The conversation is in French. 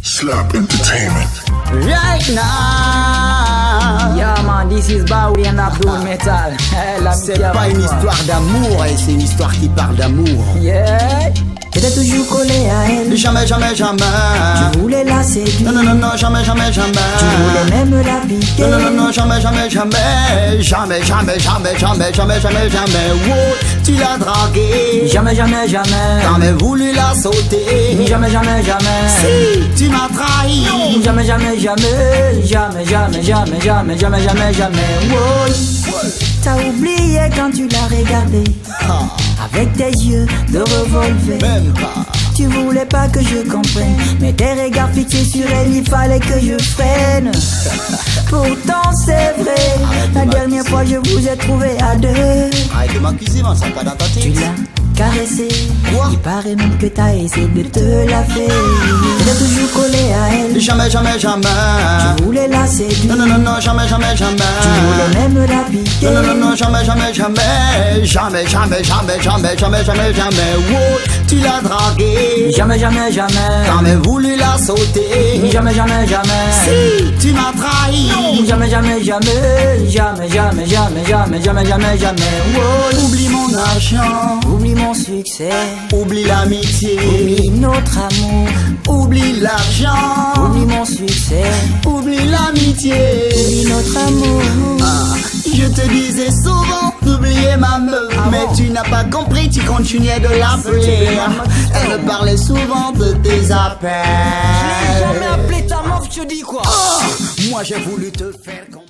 Slap Entertainment. Right now. Yeah man, this is Bowie and Abdul Metal. C'est pas une histoire d'amour, c'est une histoire qui parle d'amour. Yeah. J'étais toujours collé à elle. Jamais, jamais, jamais. Tu voulais la séduire. Non, non, non, non, jamais, jamais, jamais. Tu voulais même la piquer. Non, non, non, non, jamais, jamais, jamais. Jamais, jamais, jamais, jamais, jamais, jamais, jamais. Wow, tu l'as dragué. Jamais, jamais, jamais. T'as même voulu la sauter. Jamais, jamais, jamais. Si, tu m'as trahi. Jamais, jamais, jamais. Jamais, jamais, jamais, jamais, jamais, jamais, jamais. Wow. T'as oublié quand tu l'as regardé. Avec tes yeux de revolver. Même pas. Tu voulais pas que je comprenne, mais tes regards fixés sur elle, il fallait que je freine. Pourtant c'est vrai, la dernière fois je vous ai trouvé à deux. Arrête de m'accuser, man, ça pas dans ta tête. Tu l'as caressé, Quoi? il paraît même que t'as essayé de te la faire. T'es toujours collé à elle, Jamais, jamais, jamais. tu voulais la séduire. Non, non, non, non, jamais, jamais, jamais. Tu voulais même la piquer. Non, non, non, non, jamais, jamais, jamais. Jamais, jamais, jamais, jamais, jamais, jamais, jamais. Wow, tu l'as dragué. Jamais, jamais, jamais. T'as même voulu la sauter. Jamais, jamais, jamais. Si, tu m'as trahi. Jamais, jamais, jamais. Jamais, jamais, jamais, jamais, jamais, jamais, jamais. Wow. Oublie mon argent. Oublie mon succès, Oublie l'amitié. oublie notre amour, Oublie l'argent. oublie mon succès, Oublie l'amitié. oublie notre amour. Ah, je te disais souvent d'oublier ma meuf, mais tu n'as pas compris, tu continuais de l'appeler. Elle me parlait souvent de tes appels. Jamais appelé ta meuf, je te dis quoi? Moi j'ai voulu te faire comprendre.